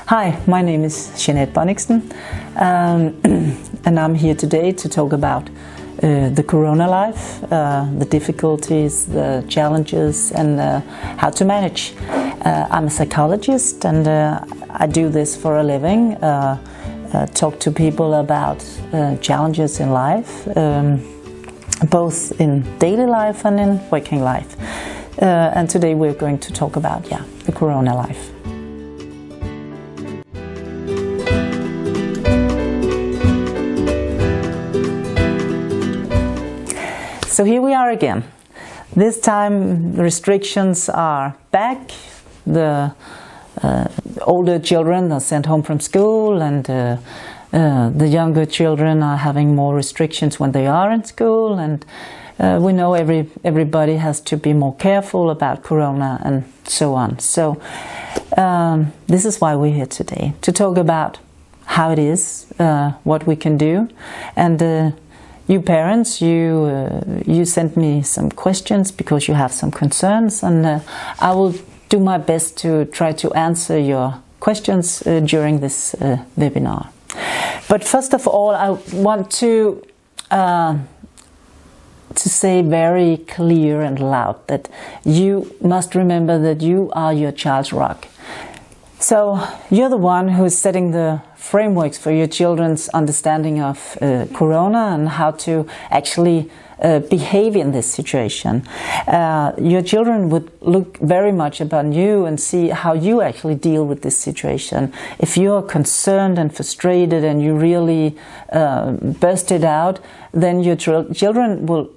Hi, my name is Jeanette Bonniksen, and I'm here today to talk about the Corona life, the difficulties, the challenges, and how to manage. I'm a psychologist, and I do this for a living, talk to people about challenges in life, both in daily life and in working life. And today we're going to talk about, the Corona life. So here we are again. This time the restrictions are back. The older children are sent home from school, and the younger children are having more restrictions when they are in school. And we know everybody has to be more careful about Corona and so on. So this is why we're here today, to talk about how it is, what we can do, and you parents, you sent me some questions because you have some concerns, and I will do my best to try to answer your questions during this webinar. But first of all, I want to say very clear and loud that you must remember that you are your child's rock. So you're the one who is setting the frameworks for your children's understanding of Corona and how to actually behave in this situation. Your children would look very much upon you and see how you actually deal with this situation. If you're concerned and frustrated and you really burst it out, then your children will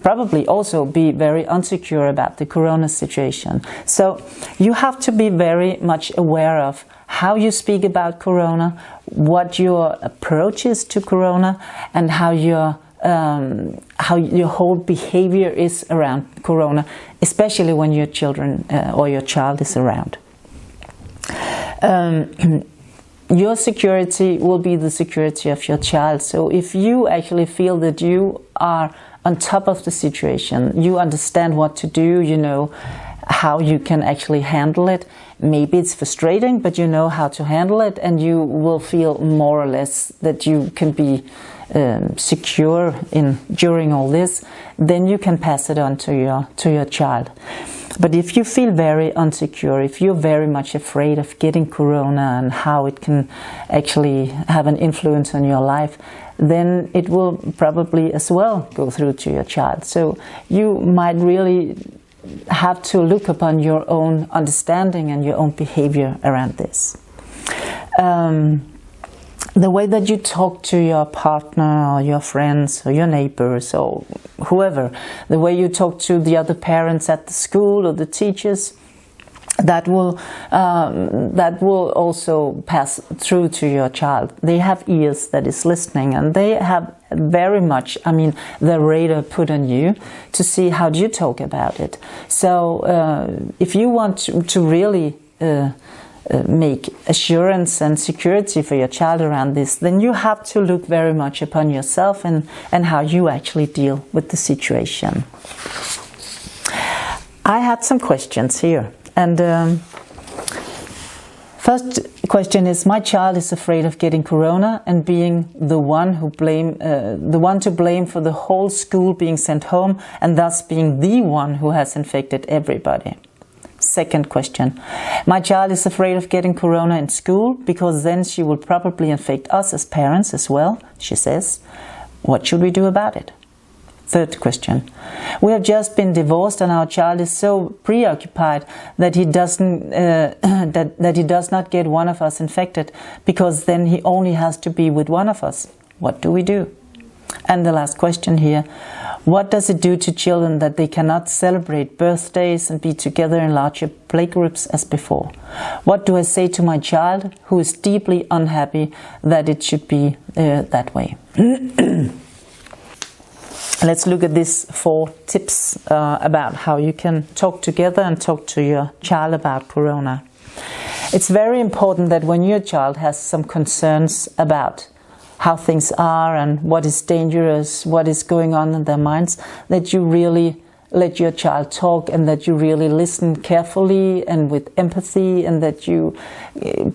probably also be very insecure about the Corona situation. So you have to be very much aware of how you speak about Corona, what your approach is to Corona, and how your whole behavior is around Corona, especially when your children or your child is around. Your security will be the security of your child. So if you actually feel that you are on top of the situation, you understand what to do, you know how you can actually handle it. Maybe it's frustrating, but you know how to handle it, and you will feel more or less that you can be secure during all this. Then you can pass it on to your child. But if you feel very insecure, if you're very much afraid of getting Corona and how it can actually have an influence on your life, then it will probably as well go through to your child. So you might really have to look upon your own understanding and your own behavior around this. The way that you talk to your partner or your friends or your neighbors or whoever, the way you talk to the other parents at the school or the teachers, that will also pass through to your child. They have ears that is listening, and they have very much, the radar put on you to see how you talk about it. So if you want to really make assurance and security for your child around this, then you have to look very much upon yourself and how you actually deal with the situation. I had some questions here. And first question is: my child is afraid of getting Corona and being the one to blame for the whole school being sent home, and thus being the one who has infected everybody. Second question: my child is afraid of getting Corona in school because then she will probably infect us as parents as well, she says. What should we do about it? Third question: we have just been divorced and our child is so preoccupied that he doesn't that he does not get one of us infected, because then he only has to be with one of us. What do we do? And the last question here: what does it do to children that they cannot celebrate birthdays and be together in larger playgroups as before? What do I say to my child who is deeply unhappy that it should be that way? Let's look at these 4 tips about how you can talk together and talk to your child about Corona. It's very important that when your child has some concerns about how things are and what is dangerous, what is going on in their minds, that you really let your child talk, and that you really listen carefully and with empathy, and that you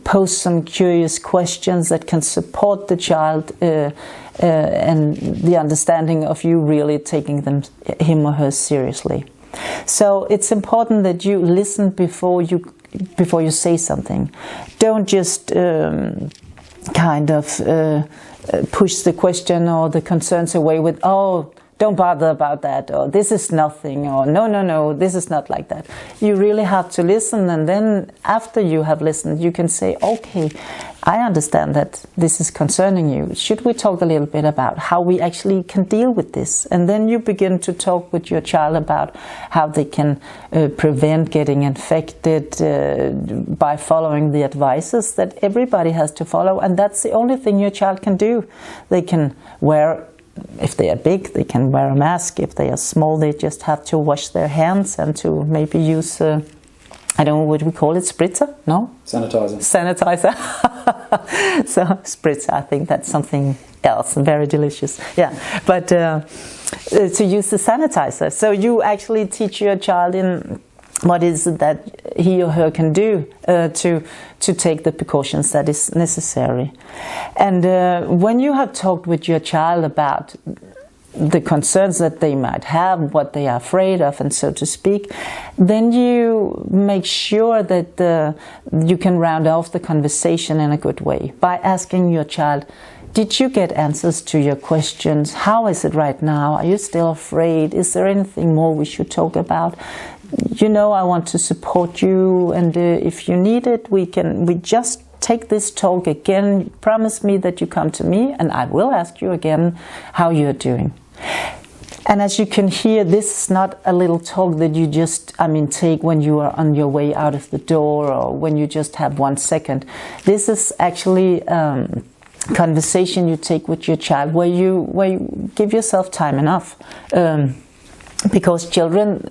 pose some curious questions that can support the child and the understanding of you really taking him or her seriously. So it's important that you listen before you say something. Don't just kind of push the question or the concerns away with, oh, don't bother about that, or this is nothing, or no, this is not like that. You really have to listen, and then after you have listened, you can say, okay, I understand that this is concerning you. Should we talk a little bit about how we actually can deal with this? And then you begin to talk with your child about how they can prevent getting infected by following the advices that everybody has to follow. And that's the only thing your child can do. They can wear, if they are big, they can wear a mask. If they are small, they just have to wash their hands and to maybe use, I don't know what we call it, spritzer? No? Sanitizer. So, spritzer, I think that's something else, very delicious. Yeah, but to use the sanitizer. So you actually teach your child in what is it that he or her can do to take the precautions that is necessary. And when you have talked with your child about the concerns that they might have, what they are afraid of, and so to speak, then you make sure that you can round off the conversation in a good way by asking your child, did you get answers to your questions? How is it right now? Are you still afraid? Is there anything more we should talk about? You know, I want to support you, and if you need it, we just take this talk again. Promise me that you come to me, and I will ask you again how you're doing. And as you can hear, this is not a little talk that you just, take when you are on your way out of the door, or when you just have 1 second. This is actually conversation you take with your child, where you give yourself time enough, because children,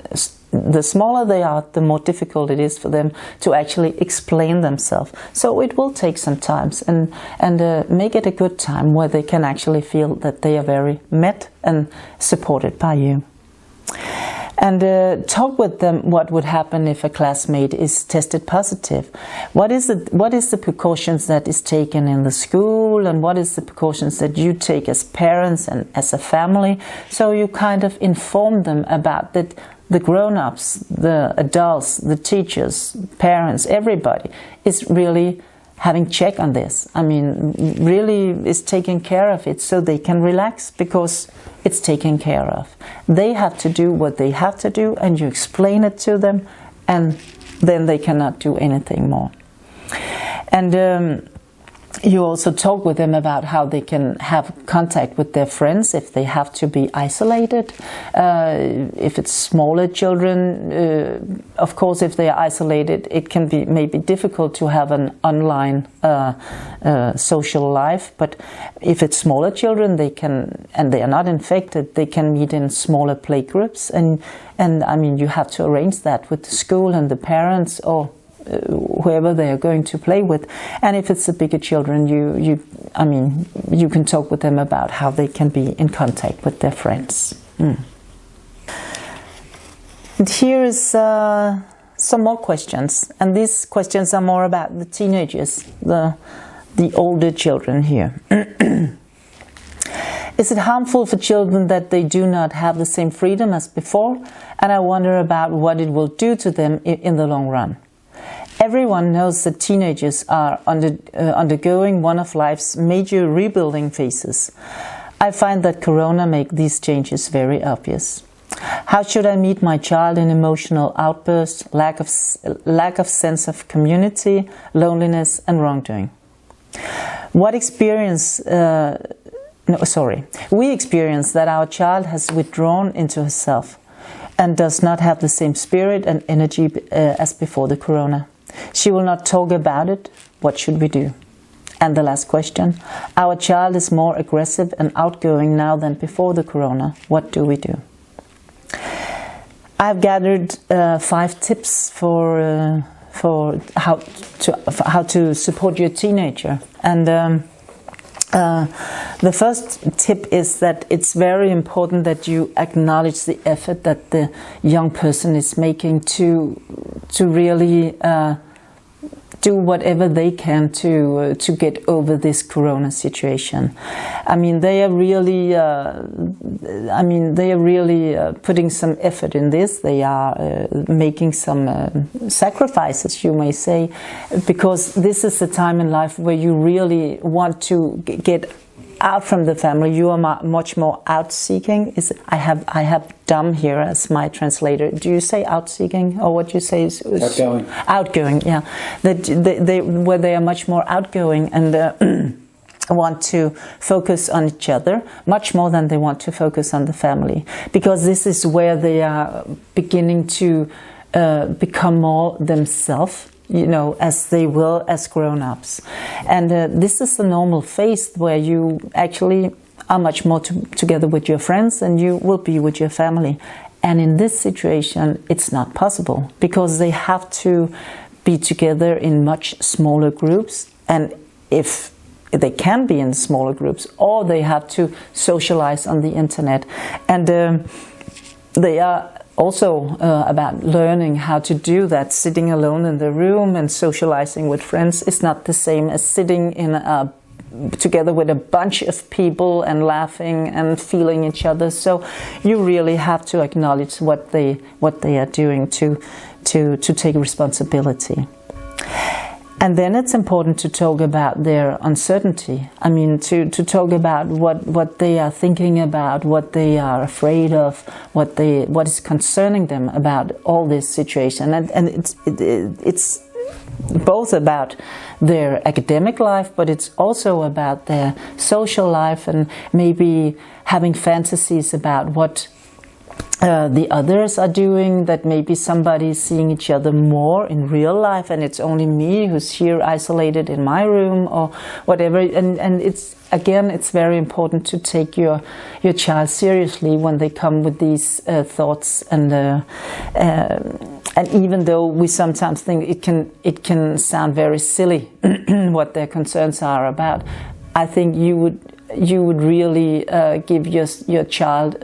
the smaller they are, the more difficult it is for them to actually explain themselves. So it will take some time, and make it a good time where they can actually feel that they are very met and supported by you. And talk with them what would happen if a classmate is tested positive. What is the precautions that is taken in the school, and what is the precautions that you take as parents and as a family? So you kind of inform them about that. The grown-ups, the adults, the teachers, parents, everybody is really having check on this. Really is taking care of it, so they can relax because it's taken care of. They have to do what they have to do, and you explain it to them, and then they cannot do anything more. And you also talk with them about how they can have contact with their friends if they have to be isolated. If it's smaller children, of course, if they are isolated, it can be maybe difficult to have an online social life. But if it's smaller children, they can, and they are not infected, they can meet in smaller play groups. And you have to arrange that with the school and the parents, or whoever they are going to play with. And if it's the bigger children, you can talk with them about how they can be in contact with their friends. And here is some more questions, and these questions are more about the teenagers, the older children here. Is it harmful for children that they do not have the same freedom as before? And I wonder about what it will do to them in the long run. Everyone knows that teenagers are undergoing one of life's major rebuilding phases. I find that Corona makes these changes very obvious. How should I meet my child in emotional outbursts, lack of sense of community, loneliness, and wrongdoing? We experience that our child has withdrawn into herself and does not have the same spirit and energy as before the Corona. She will not talk about it. What should we do? And the last question. Our child is more aggressive and outgoing now than before the Corona. What do we do? I've gathered 5 tips for how to support your teenager. And The first tip is that it's very important that you acknowledge the effort that the young person is making to really do whatever they can to get over this corona situation. I mean, they are really putting some effort in this. They are making some sacrifices, you may say, because this is the time in life where you really want to get out from the family. You are much more out-seeking. I have dumb here as my translator. Do you say out-seeking, or what you say is outgoing? Outgoing, yeah. Where they are much more outgoing and want to focus on each other much more than they want to focus on the family, because this is where they are beginning to become more themselves, you know, as they will as grown-ups. And this is the normal phase where you actually are much more together with your friends than you will be with your family. And in this situation, it's not possible, because they have to be together in much smaller groups, and if they can be in smaller groups, or they have to socialize on the internet. And they are also about learning how to do that. Sitting alone in the room and socializing with friends is not the same as sitting together with a bunch of people and laughing and feeling each other. So you really have to acknowledge what they are doing to take responsibility. And then it's important to talk about their uncertainty. I mean, to talk about what they are thinking about, what they are afraid of, what is concerning them about all this situation. And it's both about their academic life, but it's also about their social life, and maybe having fantasies about what the others are doing, that maybe somebody is seeing each other more in real life and it's only me who's here isolated in my room or whatever. And it's very important to take your child seriously when they come with these thoughts, and even though we sometimes think it can sound very silly what their concerns are about, I think you would really give your child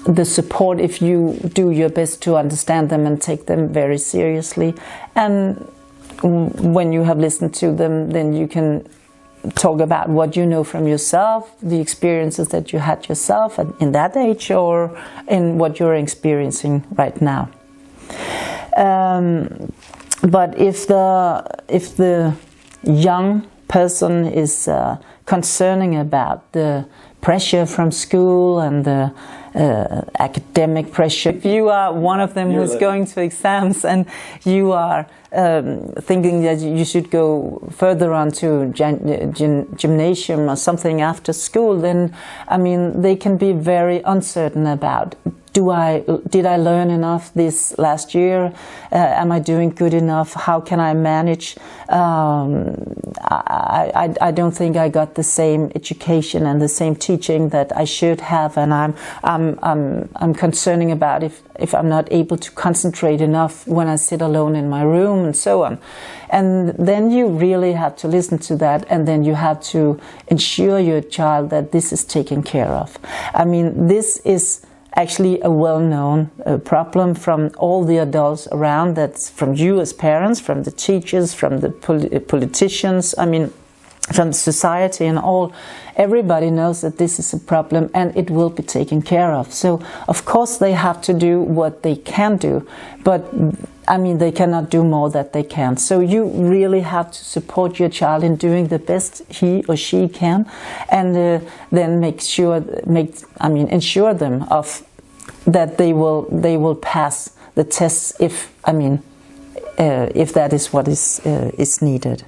the support if you do your best to understand them and take them very seriously. And when you have listened to them, then you can talk about what you know from yourself, the experiences that you had yourself in that age, or in what you're experiencing right now. But if the young person is concerning about the pressure from school and the academic pressure, if you are one of them who's going to exams and you are thinking that you should go further on to gymnasium or something after school, then I mean they can be very uncertain about, did I learn enough this last year? Am I doing good enough? How can I manage? I don't think I got the same education and the same teaching that I should have, and I'm concerning about if I'm not able to concentrate enough when I sit alone in my room, and so on. And then you really have to listen to that, and then you have to ensure your child that this is taken care of. I mean, this is actually a well-known problem from all the adults around. That's from you as parents, from the teachers, from the politicians, I mean, from society and all. Everybody knows that this is a problem and it will be taken care of. So, of course, they have to do what they can do, but I mean, they cannot do more than they can. So you really have to support your child in doing the best he or she can, and then ensure them of that they will pass the tests if that is what is needed.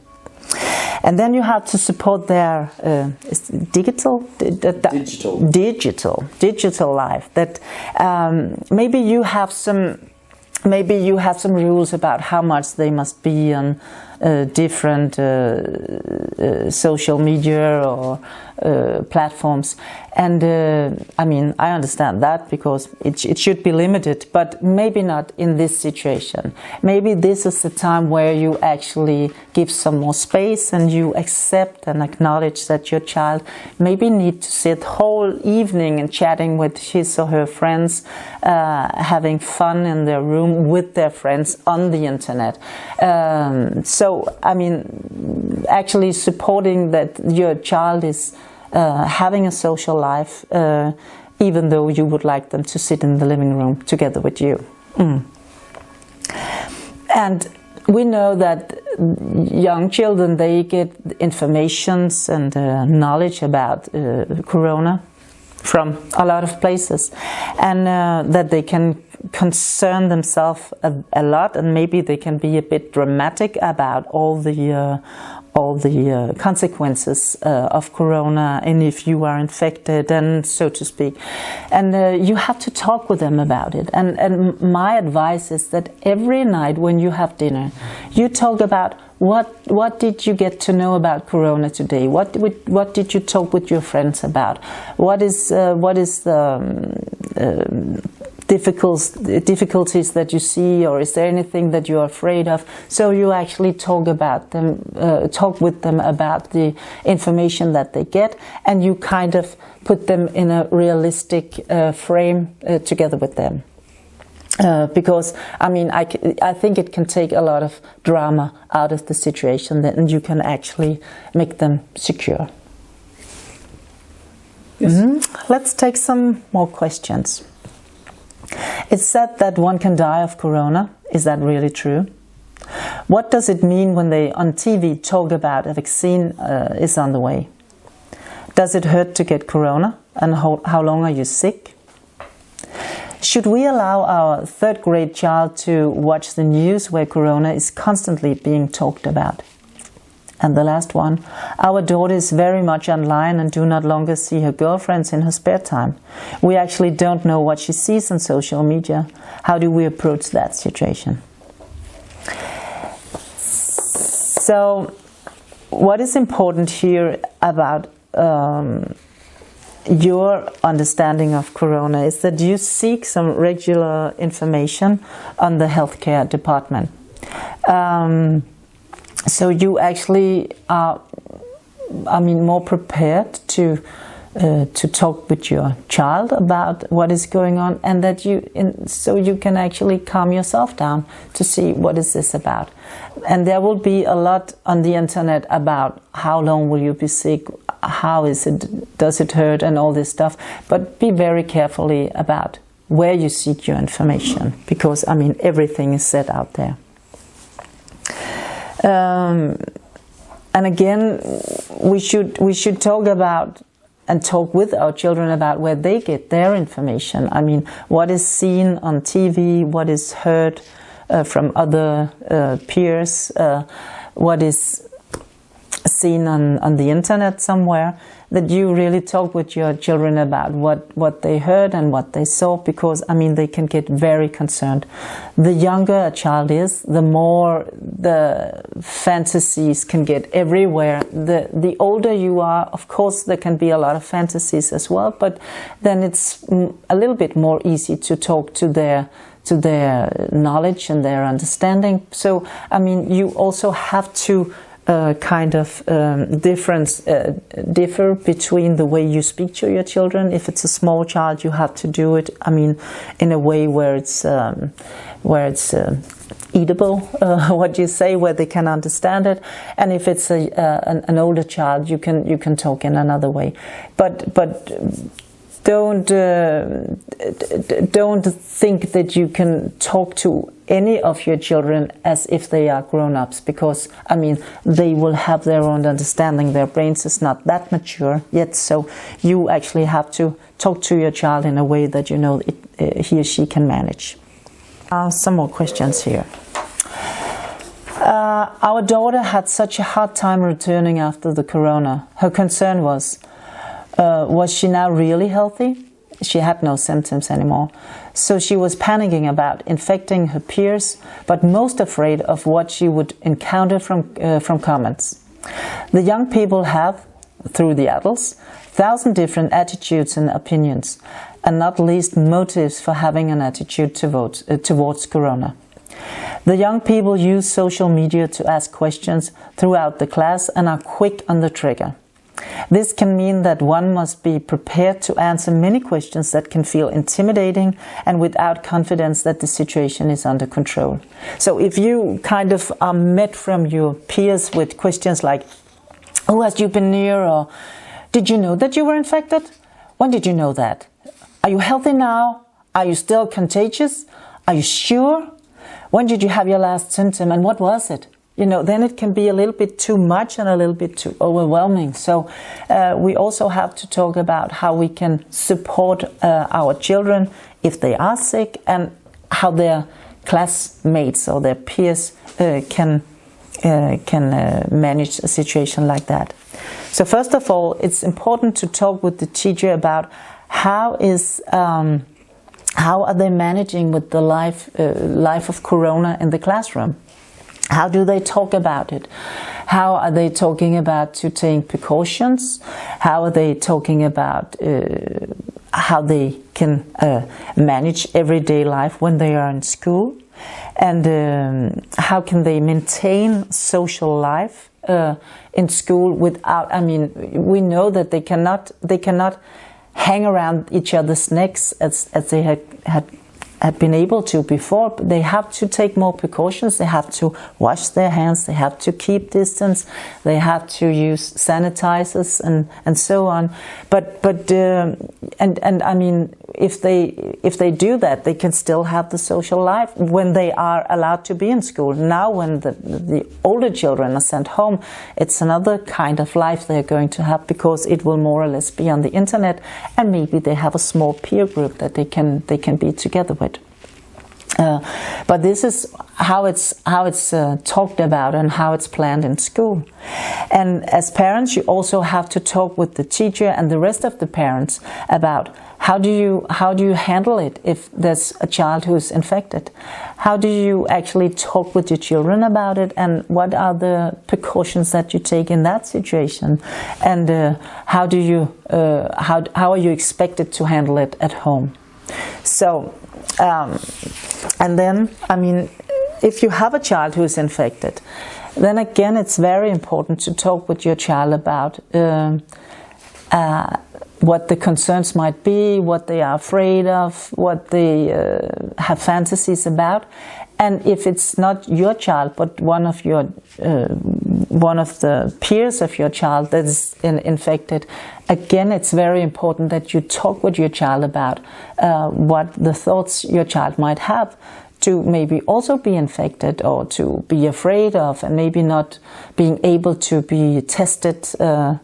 And then you have to support their digital life. That maybe you have some rules about how much they must be on different social media or platforms. And I mean, I understand that because it should be limited, but maybe not in this situation. Maybe this is the time where you actually give some more space and you accept and acknowledge that your child maybe need to sit whole evening and chatting with his or her friends, having fun in their room with their friends on the internet. So, I mean, actually supporting that your child is having a social life, even though you would like them to sit in the living room together with you. And we know that young children, they get informations and knowledge about corona from a lot of places, and that they can concern themselves a lot, and maybe they can be a bit dramatic about all the consequences of corona, and if you are infected, and so to speak. And you have to talk with them about it. And my advice is that every night when you have dinner, you talk about what did you get to know about corona today? What did you talk with your friends about? What is the difficulties that you see, or is there anything that you're afraid of? So you actually talk with them about the information that they get, and you kind of put them in a realistic frame together with them. Because I mean, I think it can take a lot of drama out of the situation, and you can actually make them secure. Yes. Let's take some more questions. It's said that one can die of corona. Is that really true? What does it mean when they on TV talk about a vaccine is on the way? Does it hurt to get corona? And how long are you sick? Should we allow our third grade child to watch the news where corona is constantly being talked about? And the last one, our daughter is very much online and do not longer see her girlfriends in her spare time. We actually don't know what she sees on social media. How do we approach that situation? So, what is important here about your understanding of corona is that you seek some regular information on the healthcare department. So you actually are, more prepared to talk with your child about what is going on, and that so you can actually calm yourself down to see what is this about. And there will be a lot on the internet about how long will you be sick, how is it, does it hurt, and all this stuff. But be very carefully about where you seek your information, because everything is set out there. And again, we should talk about and talk with our children about where they get their information. What is seen on TV, what is heard from other peers, what is seen on the internet somewhere, that you really talk with your children about what they heard and what they saw, because they can get very concerned. The younger a child is, the more the fantasies can get everywhere. The older you are, of course there can be a lot of fantasies as well, but then it's a little bit more easy to talk to their knowledge and their understanding. So you also have to differ between the way you speak to your children. If it's a small child, you have to do it in a way where it's eatable, what you say, where they can understand it. And if it's an older child, you can talk in another way. But don't think that you can talk to any of your children as if they are grown-ups, because they will have their own understanding. Their brains is not that mature yet, so you actually have to talk to your child in a way that he or she can manage. Some more questions here. Our daughter had such a hard time returning after the corona. Her concern was she now really healthy? she had no symptoms anymore. So she was panicking about infecting her peers, but most afraid of what she would encounter from comments. The young people have, through the adults, 1,000 different attitudes and opinions, and not least motives for having an attitude towards corona. The young people use social media to ask questions throughout the class and are quick on the trigger. This can mean that one must be prepared to answer many questions that can feel intimidating and without confidence that the situation is under control. So if you kind of are met from your peers with questions like, who has you been near? Or did you know that you were infected? When did you know that? Are you healthy now? Are you still contagious? Are you sure? When did you have your last symptom and what was it? You know, then it can be a little bit too much and a little bit too overwhelming. So we also have to talk about how we can support our children if they are sick, and how their classmates or their peers can manage a situation like that. So first of all, it's important to talk with the teacher about how are they managing with the life of corona in the classroom. How do they talk about it? How are they talking about to take precautions? How are they talking about how they can manage everyday life when they are in school? And how can they maintain social life in school without, I mean, we know that they cannot hang around each other's necks as they had been able to before. But they have to take more precautions. They have to wash their hands. They have to keep distance. They have to use sanitizers and so on. But I mean, if they do that, they can still have the social life when they are allowed to be in school. Now, when the older children are sent home, it's another kind of life they're going to have, because it will more or less be on the internet, and maybe they have a small peer group that they can be together with. But this is how it's talked about and how it's planned in school. And as parents, you also have to talk with the teacher and the rest of the parents about how do you handle it if there's a child who's infected. How do you actually talk with your children about it, and what are the precautions that you take in that situation, and how are you expected to handle it at home? So. And then, I mean, if you have a child who is infected, then again, it's very important to talk with your child about what the concerns might be, what they are afraid of, what they have fantasies about. And if it's not your child, but one of the peers of your child that is infected, again, it's very important that you talk with your child about what the thoughts your child might have to maybe also be infected, or to be afraid of, and maybe not being able to be tested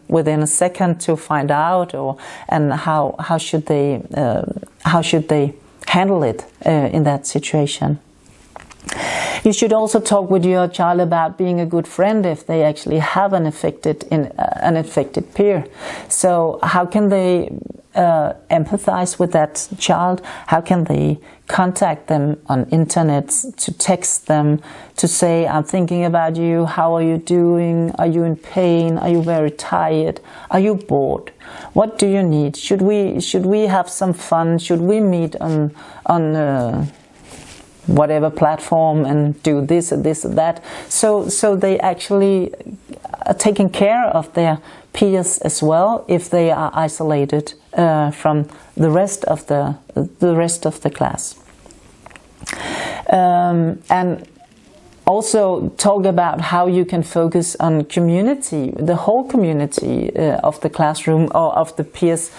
within a second to find out, and how should they handle it in that situation. You should also talk with your child about being a good friend if they actually have an affected peer. So how can they empathize with that child? How can they contact them on internet, to text them, to say, I'm thinking about you, how are you doing, are you in pain, are you very tired, are you bored, what do you need, should we have some fun, should we meet on whatever platform and do this and this and that. So they actually are taking care of their peers as well if they are isolated from the rest of the class. And also talk about how you can focus on community, the whole community of the classroom or of the peers.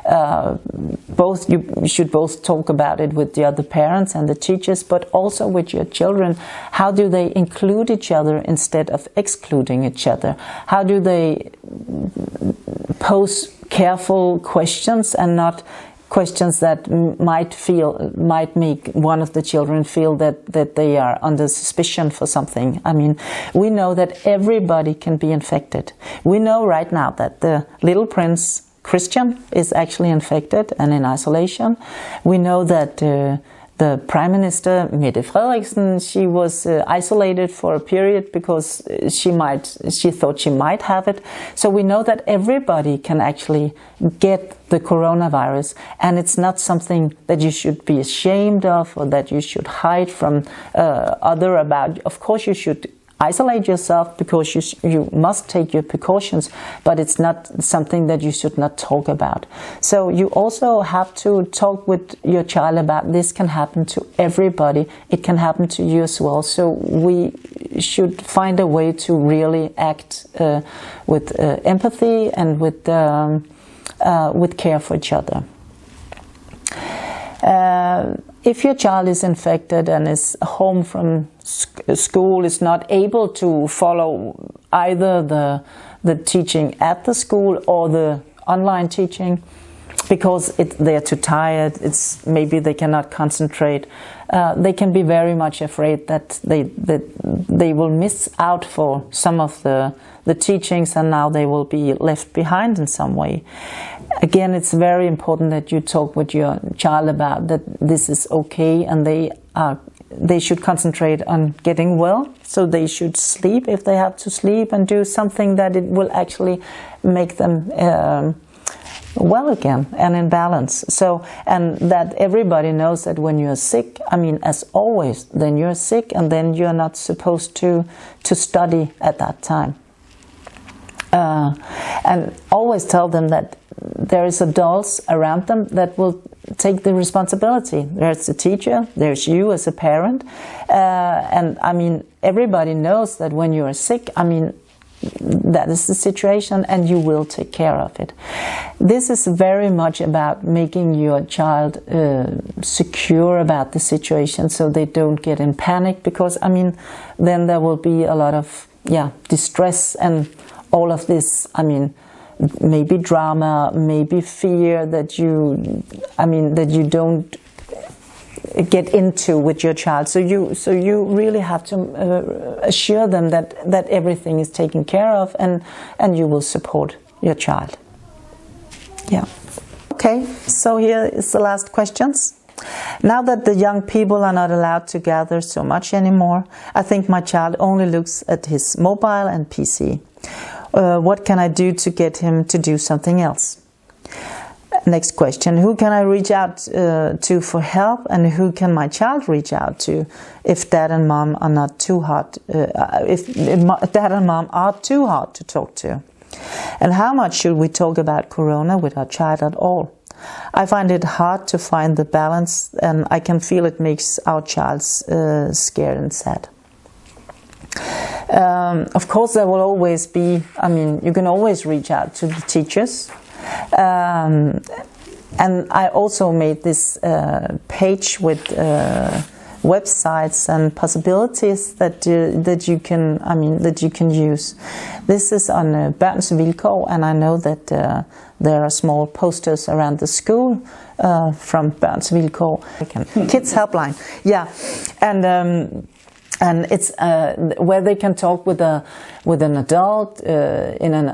You should both talk about it with the other parents and the teachers, but also with your children. How do they include each other instead of excluding each other? How do they pose careful questions and not questions that might make one of the children feel that they are under suspicion for something? I mean, we know that everybody can be infected. We know right now that the little prince, Christian is actually infected and in isolation. We know that the Prime Minister, Mette Frederiksen, she was isolated for a period because she thought she might have it. So we know that everybody can actually get the coronavirus, and it's not something that you should be ashamed of or that you should hide from other about. Of course you should isolate yourself because you must take your precautions, but it's not something that you should not talk about. So you also have to talk with your child about this can happen to everybody. It can happen to you as well. So we should find a way to really act with empathy and with care for each other. If your child is infected and is home from school, is not able to follow either the teaching at the school or the online teaching because they're too tired, maybe they cannot concentrate, they can be very much afraid that they will miss out for some of the teachings, and now they will be left behind in some way. Again, it's very important that you talk with your child about that this is okay, and they should concentrate on getting well. So they should sleep if they have to sleep, and do something that it will actually make them well again and in balance. So, and that everybody knows that when you're sick, I mean, as always, then you're sick, and then you're not supposed to study at that time. And always tell them that there is adults around them that will take the responsibility. There's the teacher, there's you as a parent, and I mean, everybody knows that when you are sick, I mean, that is the situation, and you will take care of it. This is very much about making your child secure about the situation, so they don't get in panic, because I mean, then there will be a lot of distress and all of this. I mean, maybe drama, maybe fear that you don't get into with your child. So you really have to assure them that everything is taken care of, and you will support your child. Yeah. Okay, so here is the last questions. Now that the young people are not allowed to gather so much anymore, I think my child only looks at his mobile and PC. What can I do to get him to do something else? Next question. Who can I reach out to for help, and who can my child reach out to if dad and mom are not too hard? If dad and mom are too hard to talk to? And how much should we talk about Corona with our child at all? I find it hard to find the balance, and I can feel it makes our child scared and sad. Of course, there will always be, I mean, you can always reach out to the teachers. And I also made this page with websites and possibilities that you can use. This is on Børns Vilkår, and I know that there are small posters around the school from Børns Vilkår, Kids Helpline. Yeah, and it's where they can talk with an adult in an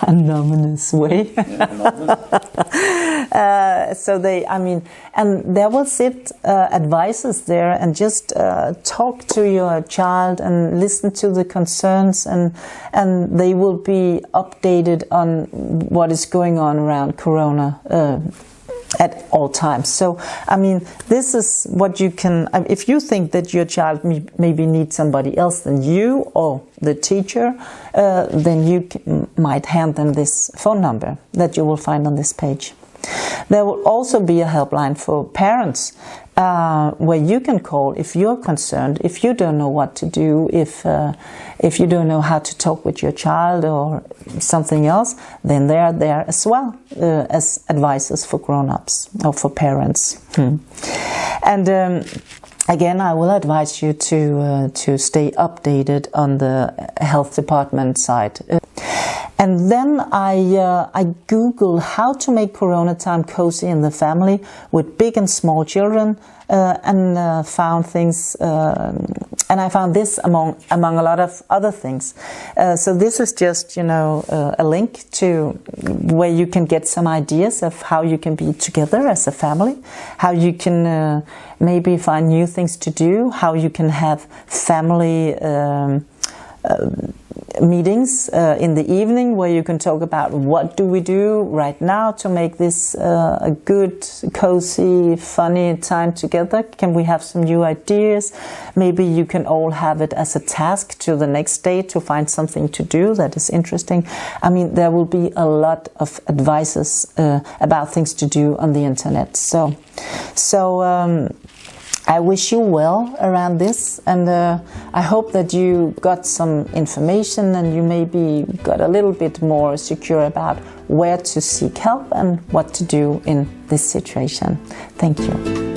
anonymous way. So they, I mean, and there will sit advisors there and just talk to your child and listen to the concerns, and they will be updated on what is going on around Corona at all times. So, I mean, this is what you can, if you think that your child maybe needs somebody else than you or the teacher, then you might hand them this phone number that you will find on this page. There will also be a helpline for parents where you can call if you're concerned, if you don't know what to do, if you don't know how to talk with your child or something else, then they are there as well as advisors for grown-ups or for parents. And again, I will advise you to stay updated on the health department site. And then I Googled how to make Corona time cozy in the family with big and small children, and found things And I found this among a lot of other things. So this is just, a link to where you can get some ideas of how you can be together as a family, how you can maybe find new things to do, how you can have family meetings in the evening where you can talk about what do we do right now to make this a good, cozy, funny time together. Can we have some new ideas? Maybe you can all have it as a task to the next day to find something to do that is interesting. I mean, there will be a lot of advices about things to do on the internet. So I wish you well around this, and I hope that you got some information and you maybe got a little bit more secure about where to seek help and what to do in this situation. Thank you.